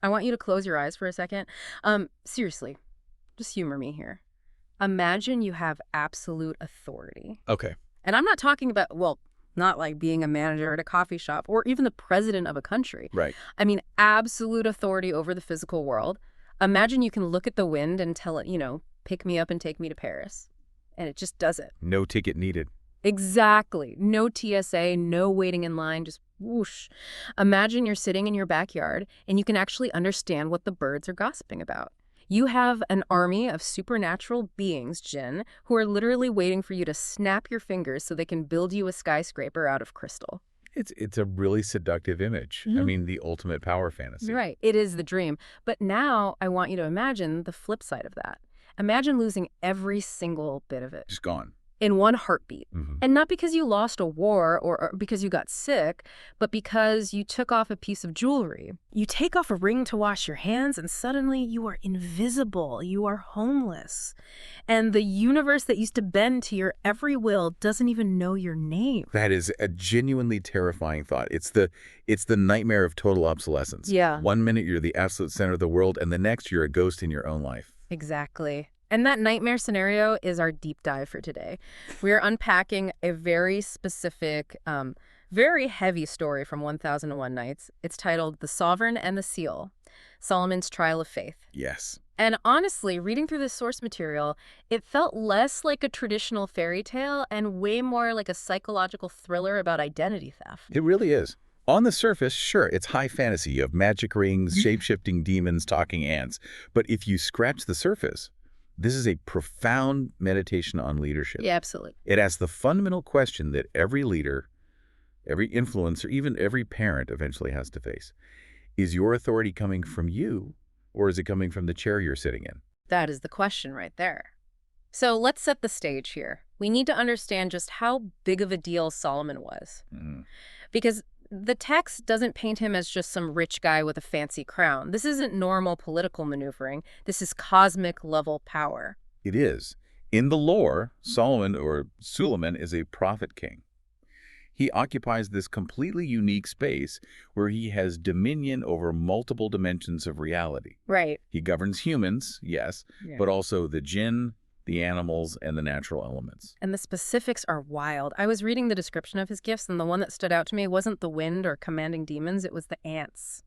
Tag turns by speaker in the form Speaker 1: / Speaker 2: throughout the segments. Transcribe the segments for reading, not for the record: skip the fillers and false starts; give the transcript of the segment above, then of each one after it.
Speaker 1: I want you to close your eyes for a second. Seriously, just humor me here. Imagine you have absolute authority.
Speaker 2: Okay.
Speaker 1: And I'm not talking about, well, not like being a manager at a coffee shop or even the president of a country.
Speaker 2: Right.
Speaker 1: I mean, absolute authority over the physical world. Imagine you can look at the wind and tell it, pick me up and take me to Paris. And it just does it.
Speaker 2: No ticket needed.
Speaker 1: Exactly. No TSA, no waiting in line, just whoosh. Imagine you're sitting in your backyard and you can actually understand what the birds are gossiping about. You have an army of supernatural beings, Jinn, who are literally waiting for you to snap your fingers so they can build you a skyscraper out of crystal.
Speaker 2: It's a really seductive image. I mean, the ultimate power fantasy.
Speaker 1: Right. It is the dream. But now I want you to imagine the flip side of that. Imagine losing every single bit of it.
Speaker 2: Just gone.
Speaker 1: In one heartbeat.
Speaker 2: Mm-hmm.
Speaker 1: And not because you lost a war or because you got sick, but because you took off a piece of jewelry. You take off a ring to wash your hands and suddenly you are invisible. You are homeless. And the universe that used to bend to your every will doesn't even know your name.
Speaker 2: That is a genuinely terrifying thought. It's the nightmare of total obsolescence.
Speaker 1: Yeah.
Speaker 2: 1 minute you're the absolute center of the world, and the next you're a ghost in your own life.
Speaker 1: Exactly. And that nightmare scenario is our deep dive for today. We are unpacking a very specific, very heavy story from 1001 Nights. It's titled The Sovereign and the Seal, Solomon's Trial of Faith.
Speaker 2: Yes.
Speaker 1: And honestly, reading through this source material, it felt less like a traditional fairy tale and way more like a psychological thriller about identity theft.
Speaker 2: It really is. On the surface, sure, it's high fantasy. You have magic rings, shape-shifting demons, talking ants. But if you scratch the surface, this is a profound meditation on leadership.
Speaker 1: Yeah, absolutely.
Speaker 2: It asks the fundamental question that every leader, every influencer, even every parent eventually has to face. Is your authority coming from you, or is it coming from the chair you're sitting in?
Speaker 1: That is the question right there. So let's set the stage here. We need to understand just how big of a deal Solomon was. Because the text doesn't paint him as just some rich guy with a fancy crown. This isn't normal political maneuvering. This is cosmic level power.
Speaker 2: It is. In the lore, Solomon, or Suleiman, is a prophet king. He occupies this completely unique space where he has dominion over multiple dimensions of reality.
Speaker 1: Right.
Speaker 2: He governs humans, yes, but also the jinn, the animals, and the natural elements.
Speaker 1: And the specifics are wild. I was reading the description of his gifts, and the one that stood out to me wasn't the wind or commanding demons, it was the ants.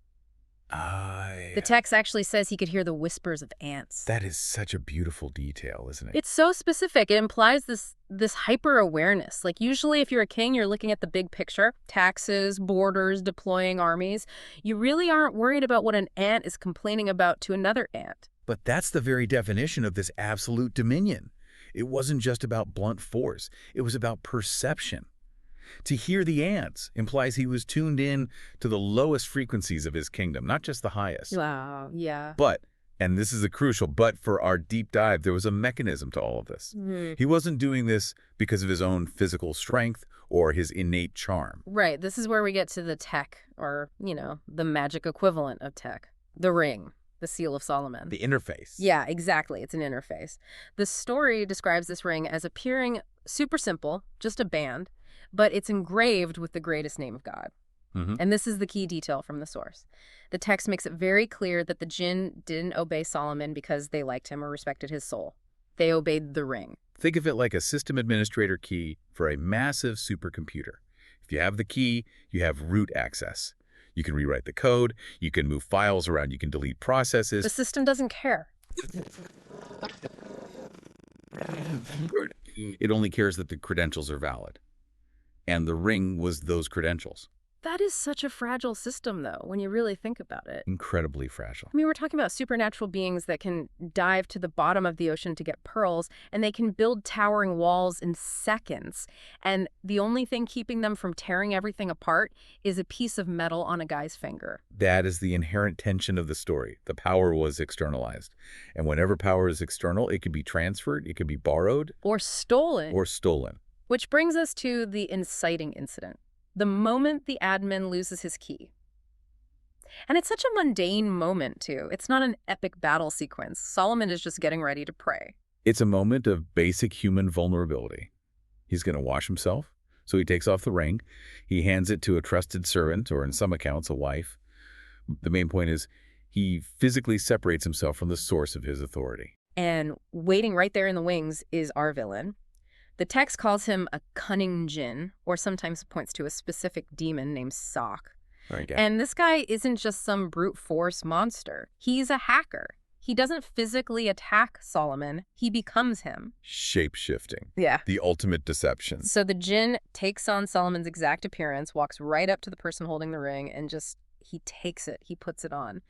Speaker 1: The text actually says he could hear the whispers of ants.
Speaker 2: That is such a beautiful detail, isn't it?
Speaker 1: It's so specific. It implies this hyper-awareness. Like usually if you're a king, you're looking at the big picture, taxes, borders, deploying armies. You really aren't worried about what an ant is complaining about to another ant.
Speaker 2: But that's the very definition of this absolute dominion. It wasn't just about blunt force. It was about perception. To hear the ants implies he was tuned in to the lowest frequencies of his kingdom, not just the highest.
Speaker 1: Wow, yeah.
Speaker 2: But, and this is a crucial but for our deep dive, there was a mechanism to all of this. He wasn't doing this because of his own physical strength or his innate charm.
Speaker 1: Right, this is where we get to the tech, or, the magic equivalent of tech. The ring. The Seal of Solomon.
Speaker 2: The interface.
Speaker 1: Yeah, exactly. It's an interface. The story describes this ring as appearing super simple, just a band, but it's engraved with the greatest name of God. And this is the key detail from the source. The text makes it very clear that the jinn didn't obey Solomon because they liked him or respected his soul. They obeyed the ring.
Speaker 2: Think of it like a system administrator key for a massive supercomputer. If you have the key, you have root access. You can rewrite the code, you can move files around, you can delete processes.
Speaker 1: The system doesn't care.
Speaker 2: It only cares that the credentials are valid. And the ring was those credentials.
Speaker 1: That is such a fragile system, though, when you really think about it.
Speaker 2: Incredibly fragile.
Speaker 1: I mean, we're talking about supernatural beings that can dive to the bottom of the ocean to get pearls, and they can build towering walls in seconds. And the only thing keeping them from tearing everything apart is a piece of metal on a guy's finger.
Speaker 2: That is the inherent tension of the story. The power was externalized. And whenever power is external, it can be transferred, it can be borrowed.
Speaker 1: Or stolen.
Speaker 2: Or stolen.
Speaker 1: Which brings us to the inciting incident. The moment the admin loses his key. And it's such a mundane moment, too. It's not an epic battle sequence. Solomon is just getting ready to pray.
Speaker 2: It's a moment of basic human vulnerability. He's going to wash himself, so he takes off the ring. He hands it to a trusted servant, or in some accounts, a wife. The main point is He physically separates himself from the source of his authority.
Speaker 1: And waiting right there in the wings is our villain. The text calls him a cunning Jinn, or sometimes points to a specific demon named Sock.
Speaker 2: Okay.
Speaker 1: And this guy isn't just some brute force monster. He's a hacker. He doesn't physically attack Solomon. He becomes him.
Speaker 2: Shape-shifting.
Speaker 1: Yeah.
Speaker 2: The ultimate deception.
Speaker 1: So the Jinn takes on Solomon's exact appearance, walks right up to the person holding the ring, and he takes it. He puts it on.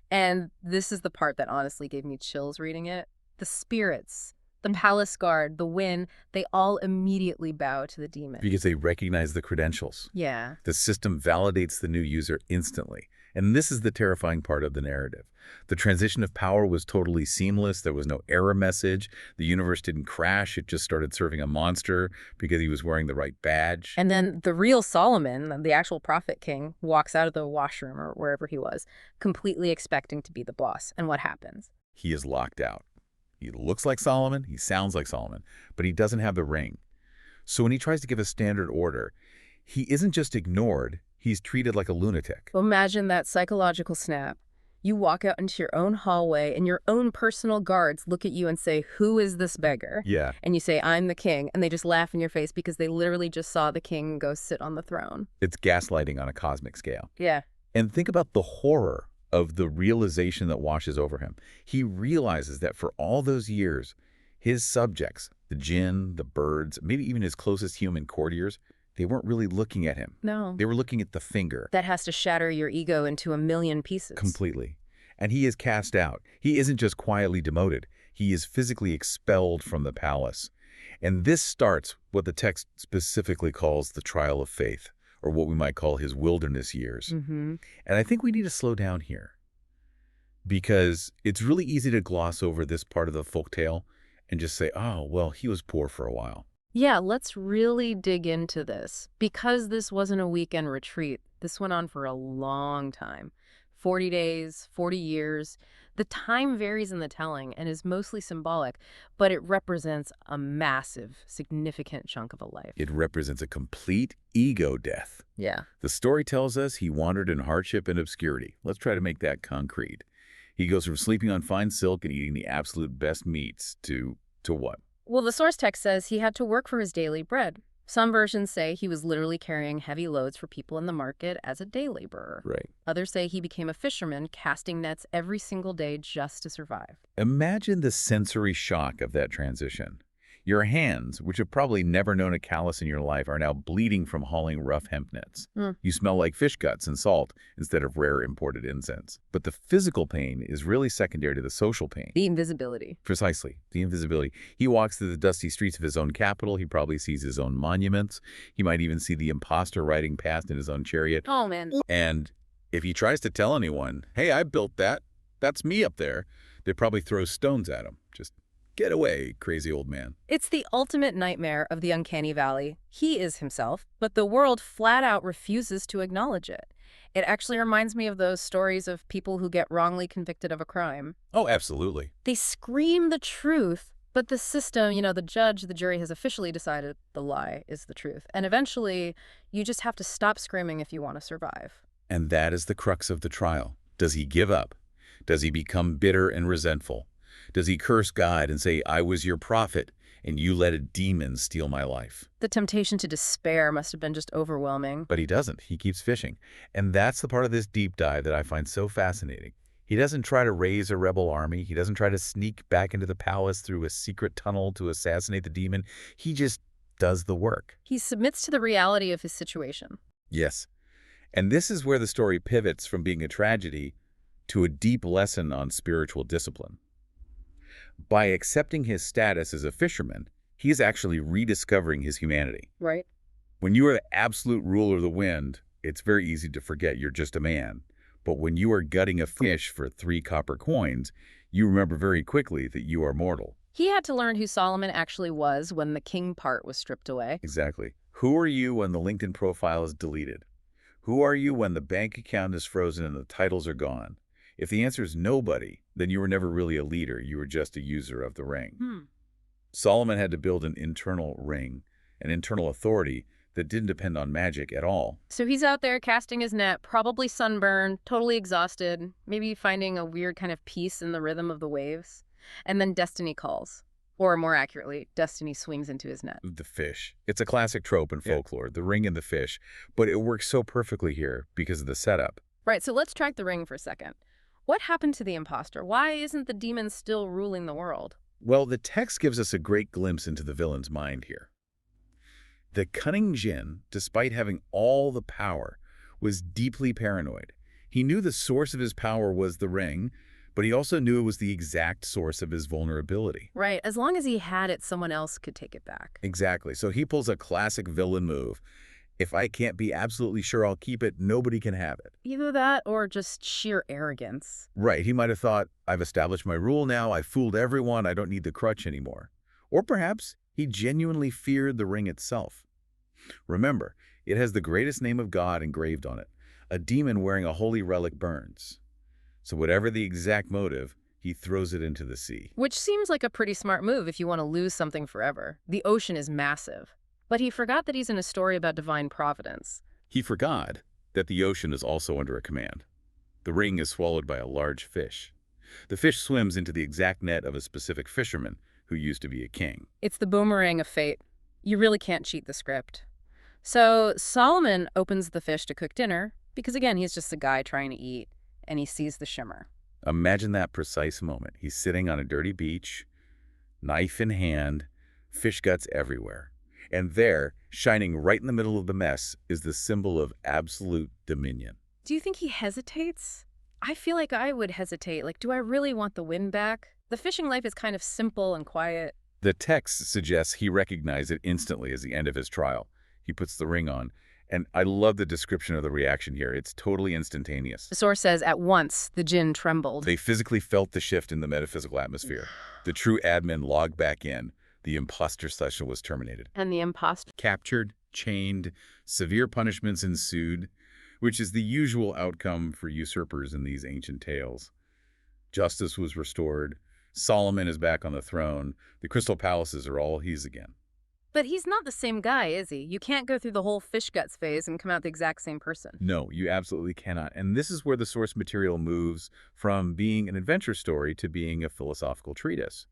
Speaker 1: And this is the part that honestly gave me chills reading it. The spirits, the palace guard, the wind, they all immediately bow to the demon.
Speaker 2: Because they recognize the credentials.
Speaker 1: Yeah.
Speaker 2: The system validates the new user instantly. And this is the terrifying part of the narrative. The transition of power was totally seamless. There was no error message. The universe didn't crash. It just started serving a monster because he was wearing the right badge.
Speaker 1: And then the real Solomon, the actual prophet king, walks out of the washroom or wherever he was, completely expecting to be the boss. And what happens?
Speaker 2: He is locked out. He looks like Solomon. He sounds like Solomon. But he doesn't have the ring. So when he tries to give a standard order, he isn't just ignored. He's treated like a lunatic.
Speaker 1: Well, imagine that psychological snap. You walk out into your own hallway and your own personal guards look at you and say, "Who is this beggar?"
Speaker 2: Yeah.
Speaker 1: And you say, "I'm the king." And they just laugh in your face because they literally just saw the king go sit on the throne.
Speaker 2: It's gaslighting on a cosmic scale.
Speaker 1: Yeah.
Speaker 2: And think about the horror of the realization that washes over him. He realizes that for all those years, his subjects, the Jinn, the birds, maybe even his closest human courtiers, they weren't really looking at him.
Speaker 1: No.
Speaker 2: They were looking at the finger.
Speaker 1: That has to shatter your ego into a million pieces.
Speaker 2: Completely. And he is cast out. He isn't just quietly demoted. He is physically expelled from the palace. And this starts what the text specifically calls the trial of faith, or what we might call his wilderness years.
Speaker 1: Mm-hmm.
Speaker 2: And I think we need to slow down here, because it's really easy to gloss over this part of the folktale and just say, oh, well, he was poor for a while.
Speaker 1: Yeah, let's really dig into this. Because this wasn't a weekend retreat, this went on for a long time. 40 days, 40 years. The time varies in the telling and is mostly symbolic, but it represents a massive, significant chunk of a life.
Speaker 2: It represents a complete ego death.
Speaker 1: Yeah.
Speaker 2: The story tells us he wandered in hardship and obscurity. Let's try to make that concrete. He goes from sleeping on fine silk and eating the absolute best meats to what?
Speaker 1: Well, the source text says he had to work for his daily bread. Some versions say he was literally carrying heavy loads for people in the market as a day laborer.
Speaker 2: Right.
Speaker 1: Others say he became a fisherman, casting nets every single day just to survive.
Speaker 2: Imagine the sensory shock of that transition. Your hands, which have probably never known a callus in your life, are now bleeding from hauling rough hemp nets. You smell like fish guts and salt instead of rare imported incense. But the physical pain is really secondary to the social pain.
Speaker 1: The invisibility.
Speaker 2: Precisely, the invisibility. He walks through the dusty streets of his own capital. He probably sees his own monuments. He might even see the imposter riding past in his own chariot.
Speaker 1: Oh, man.
Speaker 2: And if he tries to tell anyone, hey, I built that, that's me up there, they probably throw stones at him. Just get away, crazy old man.
Speaker 1: It's the ultimate nightmare of the uncanny valley. He is himself, but the world flat out refuses to acknowledge it. It actually reminds me of those stories of people who get wrongly convicted of a crime.
Speaker 2: Oh, absolutely.
Speaker 1: They scream the truth, but the system, the judge, the jury has officially decided the lie is the truth. And eventually, you just have to stop screaming if you want to survive.
Speaker 2: And that is the crux of the trial. Does he give up? Does he become bitter and resentful? Does he curse God and say, I was your prophet, and you let a demon steal my life?
Speaker 1: The temptation to despair must have been just overwhelming.
Speaker 2: But he doesn't. He keeps fishing. And that's the part of this deep dive that I find so fascinating. He doesn't try to raise a rebel army. He doesn't try to sneak back into the palace through a secret tunnel to assassinate the demon. He just does the work.
Speaker 1: He submits to the reality of his situation.
Speaker 2: Yes. And this is where the story pivots from being a tragedy to a deep lesson on spiritual discipline. By accepting his status as a fisherman, he is actually rediscovering his humanity.
Speaker 1: Right.
Speaker 2: When you are the absolute ruler of the wind, it's very easy to forget you're just a man. But when you are gutting a fish for 3 copper coins, you remember very quickly that you are mortal.
Speaker 1: He had to learn who Solomon actually was when the king part was stripped away.
Speaker 2: Exactly. Who are you when the LinkedIn profile is deleted? Who are you when the bank account is frozen and the titles are gone? If the answer is nobody, then you were never really a leader. You were just a user of the ring. Solomon had to build an internal ring, an internal authority that didn't depend on magic at all.
Speaker 1: So he's out there casting his net, probably sunburned, totally exhausted, maybe finding a weird kind of peace in the rhythm of the waves. And then destiny calls. Or more accurately, destiny swings into his net.
Speaker 2: The fish. It's a classic trope in folklore, the ring and the fish, but it works so perfectly here because of the setup.
Speaker 1: Right, so let's track the ring for a second. What happened to the imposter? Why isn't the demon still ruling the world?
Speaker 2: Well, the text gives us a great glimpse into the villain's mind here. The cunning Jinn, despite having all the power, was deeply paranoid. He knew the source of his power was the ring, but he also knew it was the exact source of his vulnerability.
Speaker 1: Right, as long as he had it, someone else could take it back.
Speaker 2: Exactly. So he pulls a classic villain move. If I can't be absolutely sure I'll keep it, nobody can have it.
Speaker 1: Either that or just sheer arrogance.
Speaker 2: Right. He might have thought, I've established my rule now, I've fooled everyone, I don't need the crutch anymore. Or perhaps he genuinely feared the ring itself. Remember, it has the greatest name of God engraved on it. A demon wearing a holy relic burns. So whatever the exact motive, he throws it into the sea.
Speaker 1: Which seems like a pretty smart move if you want to lose something forever. The ocean is massive. But he forgot that he's in a story about divine providence.
Speaker 2: He forgot that the ocean is also under a command. The ring is swallowed by a large fish. The fish swims into the exact net of a specific fisherman who used to be a king.
Speaker 1: It's the boomerang of fate. You really can't cheat the script. So Solomon opens the fish to cook dinner because, again, he's just a guy trying to eat, and he sees the shimmer.
Speaker 2: Imagine that precise moment. He's sitting on a dirty beach, knife in hand, fish guts everywhere. And there, shining right in the middle of the mess, is the symbol of absolute dominion.
Speaker 1: Do you think he hesitates? I feel like I would hesitate. Like, do I really want the win back? The fishing life is kind of simple and quiet.
Speaker 2: The text suggests he recognized it instantly as the end of his trial. He puts the ring on. And I love the description of the reaction here. It's totally instantaneous.
Speaker 1: The source says, at once, the Jinn trembled.
Speaker 2: They physically felt the shift in the metaphysical atmosphere. The true admin logged back in. The imposter session was terminated.
Speaker 1: And the imposter?
Speaker 2: Captured, chained, severe punishments ensued, which is the usual outcome for usurpers in these ancient tales. Justice was restored. Solomon is back on the throne. The crystal palaces are all his again.
Speaker 1: But he's not the same guy, is he? You can't go through the whole fish guts phase and come out the exact same person.
Speaker 2: No, you absolutely cannot. And this is where the source material moves from being an adventure story to being a philosophical treatise.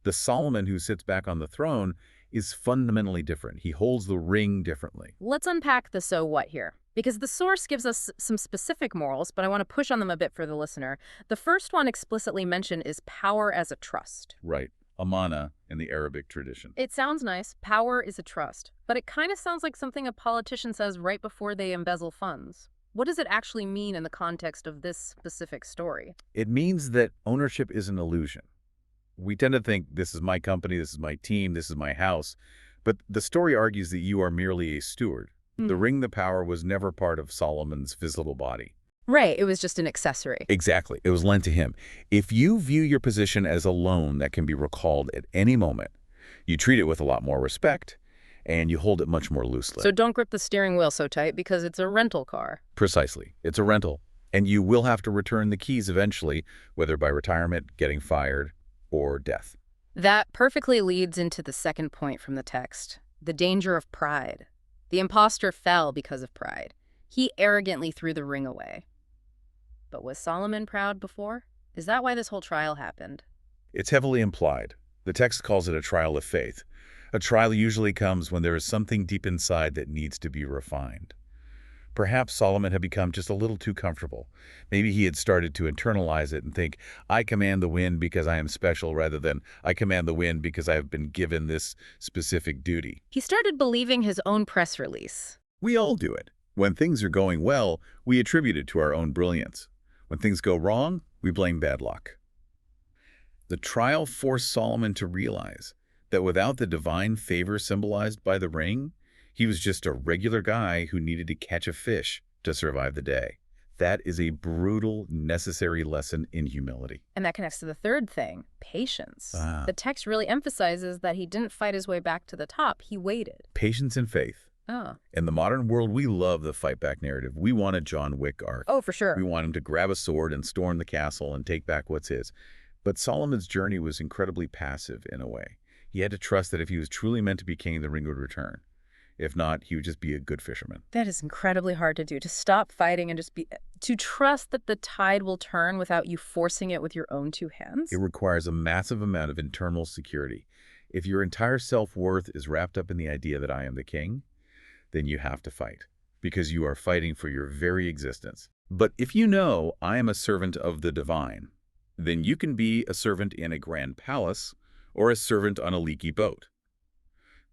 Speaker 2: The Solomon who sits back on the throne is fundamentally different. He holds the ring differently.
Speaker 1: Let's unpack the so what here, because the source gives us some specific morals, but I want to push on them a bit for the listener. The first one explicitly mentioned is power as a trust.
Speaker 2: Right. Amana in the Arabic tradition.
Speaker 1: It sounds nice. Power is a trust. But it kind of sounds like something a politician says right before they embezzle funds. What does it actually mean in the context of this specific story?
Speaker 2: It means that ownership is an illusion. We tend to think, this is my company, this is my team, this is my house. But the story argues that you are merely a steward. The ring, the power, was never part of Solomon's physical body.
Speaker 1: Right, it was just an accessory.
Speaker 2: Exactly. It was lent to him. If you view your position as a loan that can be recalled at any moment, you treat it with a lot more respect, and you hold it much more loosely.
Speaker 1: So don't grip the steering wheel so tight because it's a rental car.
Speaker 2: Precisely. It's a rental, and you will have to return the keys eventually, whether by retirement, getting fired, or death.
Speaker 1: That perfectly leads into the second point from the text, the danger of pride. The imposter fell because of pride. He arrogantly threw the ring away. But was Solomon proud before? Is that why this whole trial happened?
Speaker 2: It's heavily implied. The text calls it a trial of faith. A trial usually comes when there is something deep inside that needs to be refined. Perhaps Solomon had become just a little too comfortable. Maybe he had started to internalize it and think, I command the wind because I am special, rather than I command the wind because I have been given this specific duty.
Speaker 1: He started believing his own press release.
Speaker 2: We all do it. When things are going well, we attribute it to our own brilliance. When things go wrong, we blame bad luck. The trial forced Solomon to realize that without the divine favor symbolized by the ring, he was just a regular guy who needed to catch a fish to survive the day. That is a brutal, necessary lesson in humility.
Speaker 1: And that connects to the third thing, patience. The text really emphasizes that he didn't fight his way back to the top. He waited.
Speaker 2: Patience and faith.
Speaker 1: Oh.
Speaker 2: In the modern world, we love the fight back narrative. We want a John Wick arc.
Speaker 1: Oh, for sure.
Speaker 2: We want him to grab a sword and storm the castle and take back what's his. But Solomon's journey was incredibly passive in a way. He had to trust that if he was truly meant to be king, the ring would return. If not, he would just be a good fisherman.
Speaker 1: That is incredibly hard to do, to stop fighting and to trust that the tide will turn without you forcing it with your own two
Speaker 2: It
Speaker 1: hands.
Speaker 2: requires a massive amount of internal security. If your entire self-worth is wrapped up in the idea that I am the king, then you have to fight, because you are fighting for your very existence. But if you know I am a servant of the divine, then you can be a servant in a grand palace or a servant on a leaky boat.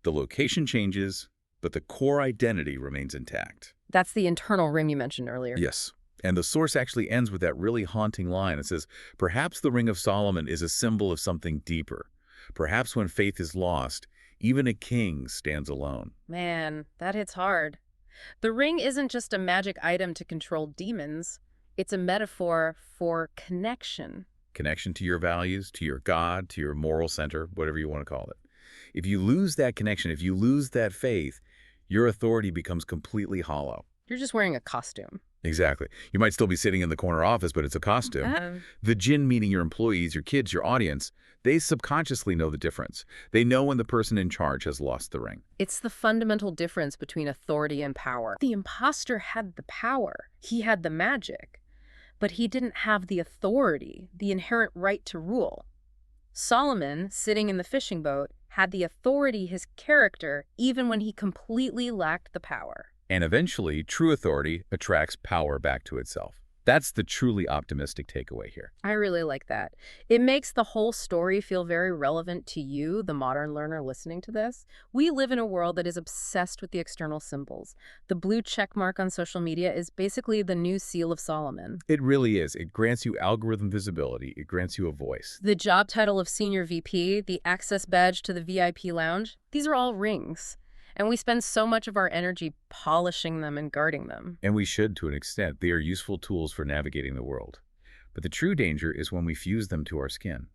Speaker 2: The location changes, but the core identity remains intact.
Speaker 1: That's the internal ring you mentioned earlier.
Speaker 2: Yes. And the source actually ends with that really haunting line. It says, perhaps the Ring of Solomon is a symbol of something deeper. Perhaps when faith is lost, even a king stands alone.
Speaker 1: Man, that hits hard. The ring isn't just a magic item to control demons. It's a metaphor for connection.
Speaker 2: Connection to your values, to your God, to your moral center, whatever you want to call it. If you lose that connection, if you lose that faith, your authority becomes completely hollow.
Speaker 1: You're just wearing a costume.
Speaker 2: Exactly. You might still be sitting in the corner office, but it's a costume. The Jinn, meaning your employees, your kids, your audience, they subconsciously know the difference. They know when the person in charge has lost the ring.
Speaker 1: It's the fundamental difference between authority and power. The imposter had the power. He had the magic. But he didn't have the authority, the inherent right to rule. Solomon, sitting in the fishing boat, had the authority, his character, even when he completely lacked the power.
Speaker 2: And eventually, true authority attracts power back to itself. That's the truly optimistic takeaway here.
Speaker 1: I really like that. It makes the whole story feel very relevant to you, the modern learner listening to this. We live in a world that is obsessed with the external symbols. The blue check mark on social media is basically the new seal of Solomon.
Speaker 2: It really is. It grants you algorithm visibility. It grants you a voice.
Speaker 1: The job title of senior VP, the access badge to the VIP lounge, these are all rings. And we spend so much of our energy polishing them and guarding them.
Speaker 2: And we should, to an extent. They are useful tools for navigating the world. But the true danger is when we fuse them to our skin,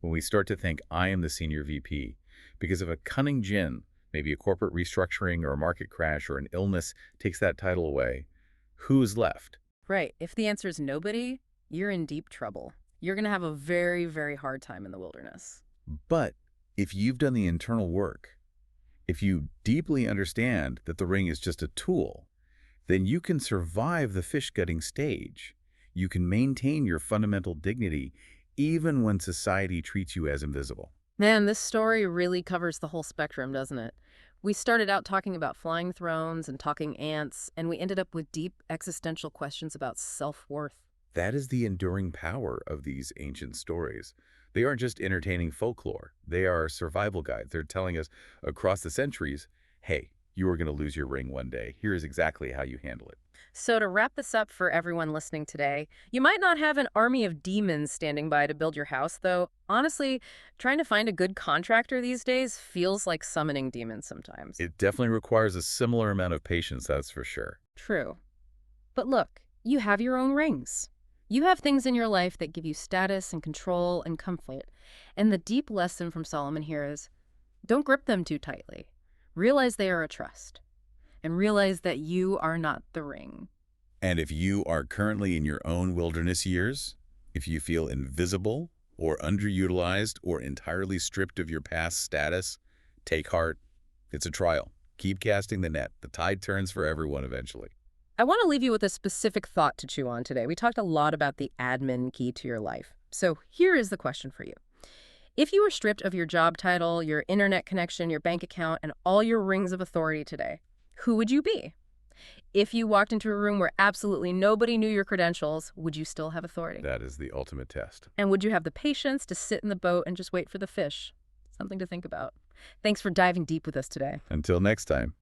Speaker 2: when we start to think, I am the senior VP. Because if a cunning Jinn, maybe a corporate restructuring or a market crash or an illness, takes that title away, who is left?
Speaker 1: Right. If the answer is nobody, you're in deep trouble. You're going to have a very, very hard time in the wilderness.
Speaker 2: But if you've done the internal work, if you deeply understand that the ring is just a tool, then you can survive the fish-gutting stage. You can maintain your fundamental dignity even when society treats you as invisible.
Speaker 1: Man, this story really covers the whole spectrum, doesn't it? We started out talking about flying thrones and talking ants, and we ended up with deep existential questions about self-worth.
Speaker 2: That is the enduring power of these ancient stories. They aren't just entertaining folklore. They are survival guides. They're telling us across the centuries, hey, you are going to lose your ring one day. Here is exactly how you handle it.
Speaker 1: So to wrap this up for everyone listening today, you might not have an army of demons standing by to build your house, though honestly, trying to find a good contractor these days feels like summoning demons sometimes.
Speaker 2: It definitely requires a similar amount of patience, that's for sure.
Speaker 1: True. But look, you have your own rings. You have things in your life that give you status and control and comfort. And the deep lesson from Solomon here is, don't grip them too tightly. Realize they are a trust. And realize that you are not the ring.
Speaker 2: And if you are currently in your own wilderness years, if you feel invisible or underutilized or entirely stripped of your past status, take heart. It's a trial. Keep casting the net. The tide turns for everyone eventually.
Speaker 1: I want to leave you with a specific thought to chew on today. We talked a lot about the admin key to your life. So here is the question for you. If you were stripped of your job title, your internet connection, your bank account, and all your rings of authority today, who would you be? If you walked into a room where absolutely nobody knew your credentials, would you still have authority?
Speaker 2: That is the ultimate test.
Speaker 1: And would you have the patience to sit in the boat and just wait for the fish? Something to think about. Thanks for diving deep with us today.
Speaker 2: Until next time.